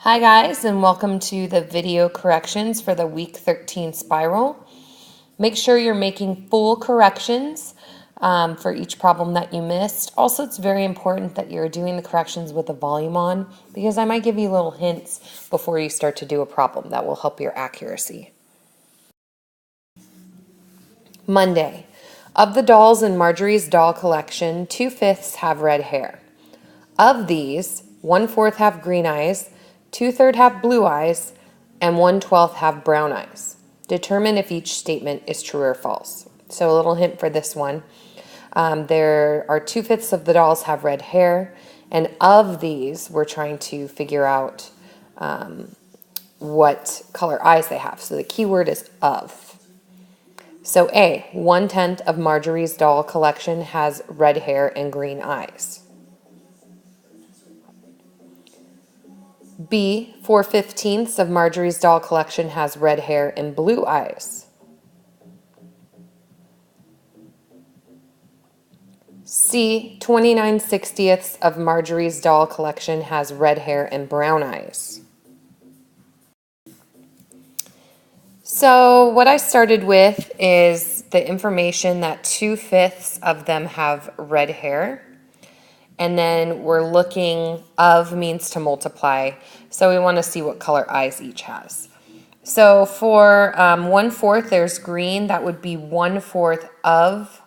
Hi guys, and welcome to the video corrections for the week 13 spiral. Make sure you're making full corrections for each problem that you missed. Also, it's very important that you're doing the corrections with the volume on because I might give you little hints before you start to do a problem that will help your accuracy. Monday. Of the dolls in Marjorie's doll collection, 2/5 have red hair. Of these, 1/4 have green eyes, 2/3 have blue eyes, and 1/12 have brown eyes. Determine if each statement is true or false. So a little hint for this one. There are 2/5 of the dolls have red hair, and of these, we're trying to figure out what color eyes they have. So the key word is of. So A, 1/10 of Marjorie's doll collection has red hair and green eyes. B, 4/15 of Marjorie's doll collection has red hair and blue eyes. C, 29/60 of Marjorie's doll collection has red hair and brown eyes. So what I started with is the information that 2/5 of them have red hair. And then we're looking, of means to multiply. So we want to see what color eyes each has. So for 1/4, there's green. That would be 1/4 of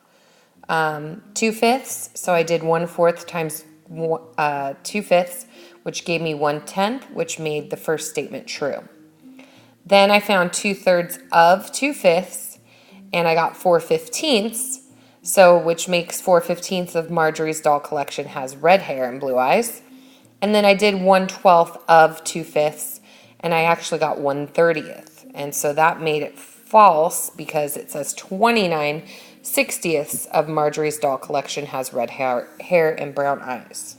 2/5. So I did 1/4 times 2/5, which gave me 1/10, which made the first statement true. Then I found 2/3 of 2/5, and I got 4/15. So, which makes 4/15 of Marjorie's doll collection has red hair and blue eyes. And then I did 1/12 of 2/5, and I actually got 1/30. And so that made it false because it says 29/60 of Marjorie's doll collection has red hair and brown eyes.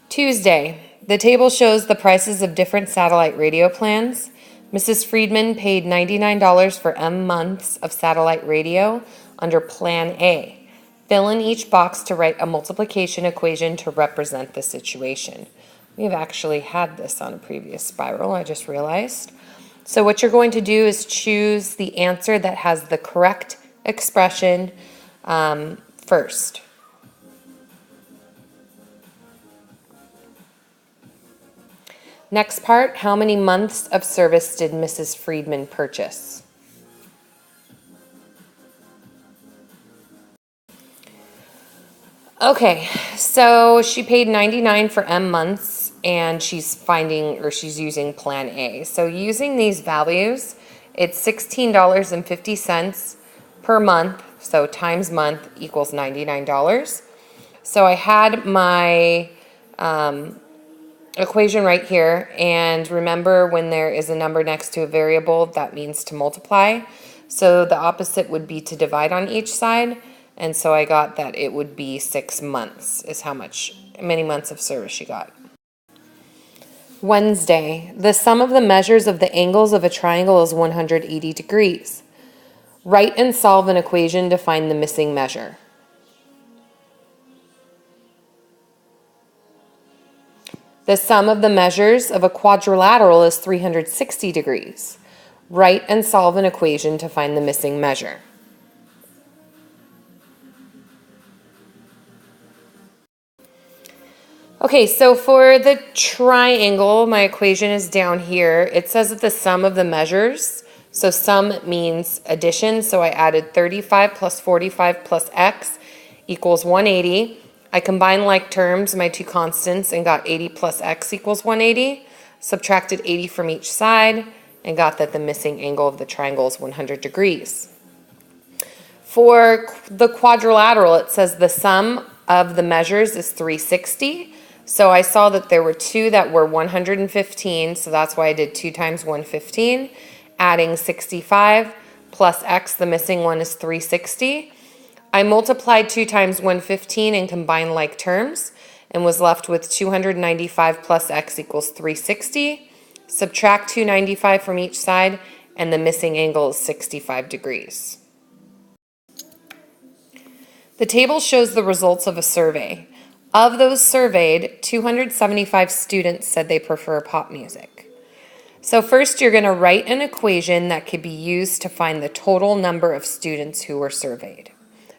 Tuesday. The table shows the prices of different satellite radio plans. Mrs. Friedman paid $99 for M months of satellite radio under Plan A. Fill in each box to write a multiplication equation to represent the situation. We've actually had this on a previous spiral, I just realized. So what you're going to do is choose the answer that has the correct expression first. Next part, how many months of service did Mrs. Friedman purchase? Okay, so she paid $99 for M months, and she's using Plan A. So using these values, it's $16.50 per month, so times month equals $99. So I had my equation right here, and remember when there is a number next to a variable, that means to multiply. So the opposite would be to divide on each side, and so I got that it would be 6 months is how many months of service she got. Wednesday, the sum of the measures of the angles of a triangle is 180 degrees. Write and solve an equation to find the missing measure. The sum of the measures of a quadrilateral is 360 degrees. Write and solve an equation to find the missing measure. Okay, so for the triangle, my equation is down here. It says that the sum of the measures, so sum means addition, so I added 35 plus 45 plus x equals 180. I combined like terms, my two constants, and got 80 plus x equals 180. Subtracted 80 from each side and got that the missing angle of the triangle is 100 degrees. For the quadrilateral, it says the sum of the measures is 360. So I saw that there were two that were 115, so that's why I did 2 times 115, adding 65 plus x, the missing one is 360. I multiplied 2 times 115 and combined like terms and was left with 295 plus x equals 360. Subtract 295 from each side and the missing angle is 65 degrees. The table shows the results of a survey. Of those surveyed, 275 students said they prefer pop music. So first you're going to write an equation that could be used to find the total number of students who were surveyed.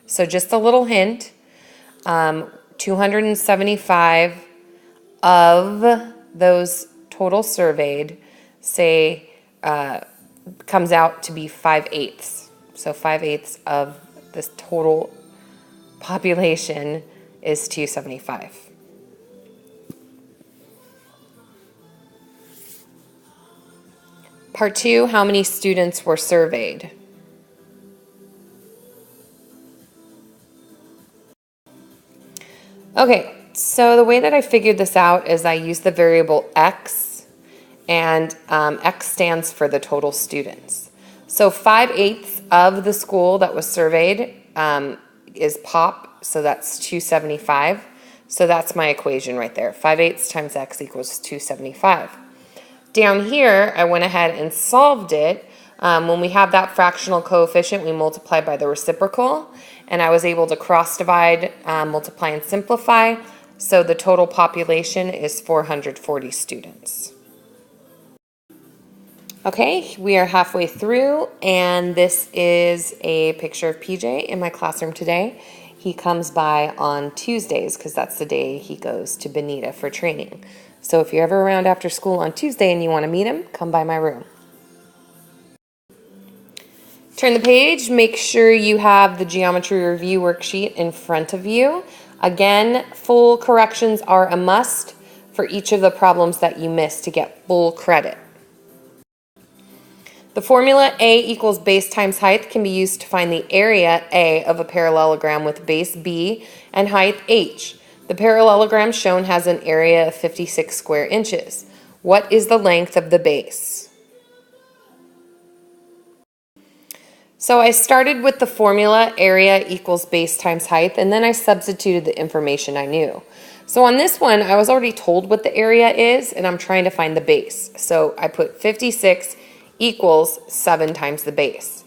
So just a little hint, 275 of those total surveyed, say, comes out to be 5/8. So 5/8 of this total population is 275. Part 2, how many students were surveyed? Okay, so the way that I figured this out is I used the variable x, and x stands for the total students. So 5/8 of the school that was surveyed is pop, so that's 275. So that's my equation right there. 5/8 times x equals 275. Down here, I went ahead and solved it. When we have that fractional coefficient, we multiply by the reciprocal, and I was able to cross divide, multiply, and simplify. So the total population is 440 students. Okay, we are halfway through, and this is a picture of PJ in my classroom today. He comes by on Tuesdays because that's the day he goes to Bonita for training. So if you're ever around after school on Tuesday and you want to meet him, come by my room. Turn the page, make sure you have the geometry review worksheet in front of you. Again, full corrections are a must for each of the problems that you missed to get full credit. The formula A equals base times height can be used to find the area A of a parallelogram with base B and height H. The parallelogram shown has an area of 56 square inches. What is the length of the base? So I started with the formula area equals base times height, and then I substituted the information I knew. So on this one, I was already told what the area is, and I'm trying to find the base. So I put 56 equals 7 times the base.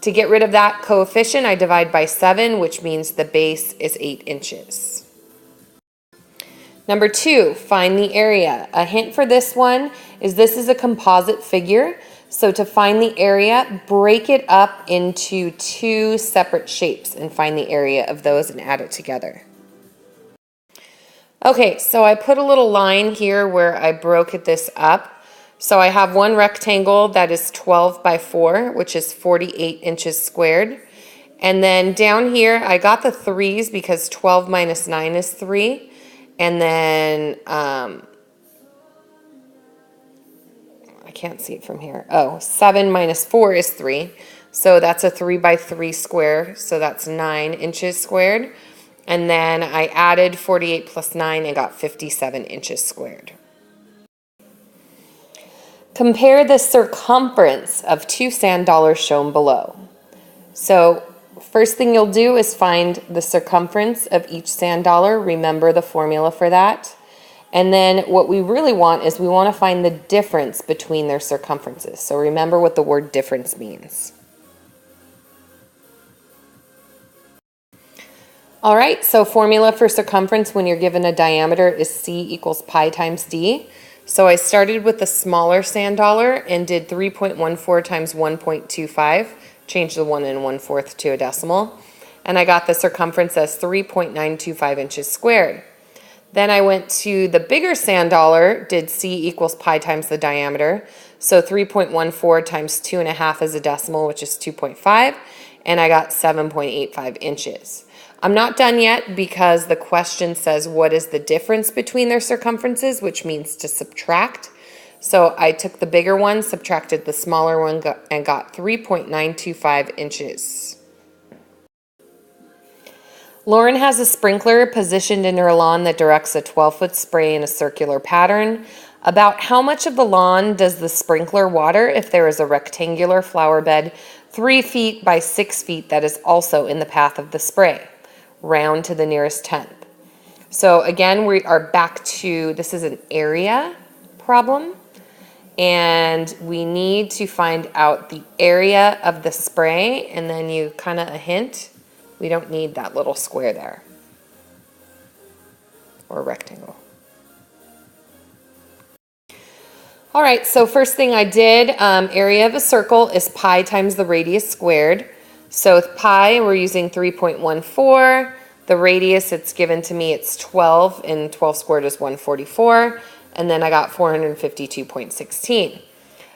To get rid of that coefficient, I divide by 7, which means the base is 8 inches. Number 2, find the area. A hint for this one is this is a composite figure. So to find the area, break it up into 2 separate shapes and find the area of those and add it together. Okay, so I put a little line here where I broke this up. So I have one rectangle that is 12 by 4, which is 48 inches squared. And then down here, I got the 3's because 12 minus 9 is 3. And then, I can't see it from here. Oh, 7 minus 4 is 3. So that's a 3 by 3 square. So that's 9 inches squared. And then I added 48 plus 9 and got 57 inches squared. Compare the circumference of 2 sand dollars shown below. So first thing you'll do is find the circumference of each sand dollar. Remember the formula for that. And then what we really want is we want to find the difference between their circumferences. So remember what the word difference means. All right, so formula for circumference when you're given a diameter is C equals pi times D. So I started with the smaller sand dollar and did 3.14 times 1.25, changed the 1 1/4 to a decimal, and I got the circumference as 3.925 inches squared. Then I went to the bigger sand dollar, did C equals pi times the diameter, so 3.14 times 2.5 is a decimal, which is 2.5, and I got 7.85 inches. I'm not done yet because the question says what is the difference between their circumferences, which means to subtract. So I took the bigger one, subtracted the smaller one, and got 3.925 inches. Lauren has a sprinkler positioned in her lawn that directs a 12-foot spray in a circular pattern. About how much of the lawn does the sprinkler water if there is a rectangular flower bed 3 feet by 6 feet that is also in the path of the spray? Round to the nearest tenth. So again, we are back to, this is an area problem, and we need to find out the area of the spray, and then you kind of a hint, we don't need that little square there. or rectangle. All right, so first thing I did, area of a circle is pi times the radius squared. So with pi, we're using 3.14. The radius it's given to me, it's 12, and 12 squared is 144. And then I got 452.16.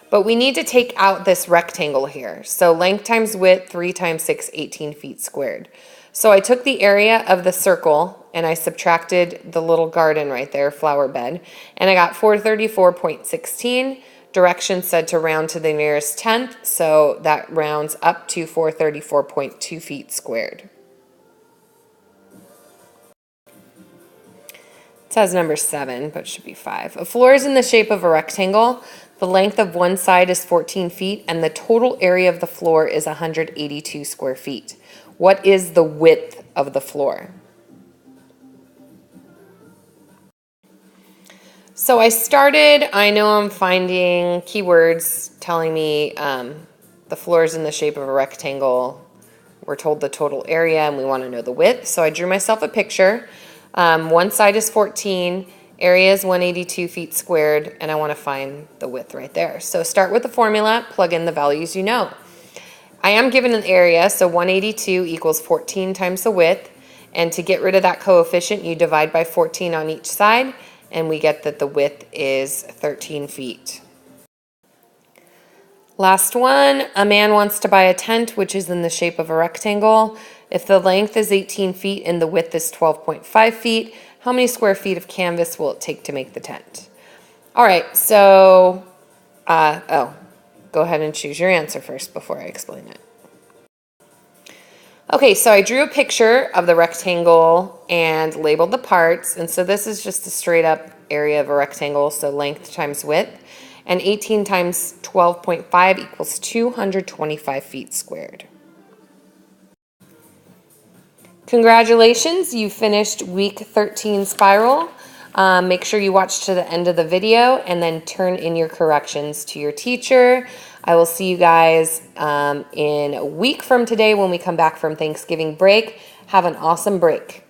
But we need to take out this rectangle here. So length times width, 3 times 6, 18 feet squared. So I took the area of the circle and I subtracted the little garden right there, flower bed, and I got 434.16. Directions said to round to the nearest tenth, so that rounds up to 434.2 feet squared. It says number 7, but it should be 5. A floor is in the shape of a rectangle. The length of one side is 14 feet, and the total area of the floor is 182 square feet. What is the width of the floor? So I know I'm finding keywords telling me the floor is in the shape of a rectangle. We're told the total area, and we want to know the width. So I drew myself a picture. One side is 14, area is 182 feet squared, and I want to find the width right there. So start with the formula, plug in the values you know. I am given an area, so 182 equals 14 times the width, and to get rid of that coefficient, you divide by 14 on each side, and we get that the width is 13 feet. Last one, a man wants to buy a tent, which is in the shape of a rectangle. If the length is 18 feet and the width is 12.5 feet, how many square feet of canvas will it take to make the tent? All right, so, go ahead and choose your answer first before I explain it. Okay, so I drew a picture of the rectangle and labeled the parts, and so this is just a straight up area of a rectangle, so length times width, and 18 times 12.5 equals 225 feet squared. Congratulations, you finished week 13 spiral. Make sure you watch to the end of the video and then turn in your corrections to your teacher. I will see you guys in a week from today when we come back from Thanksgiving break. Have an awesome break.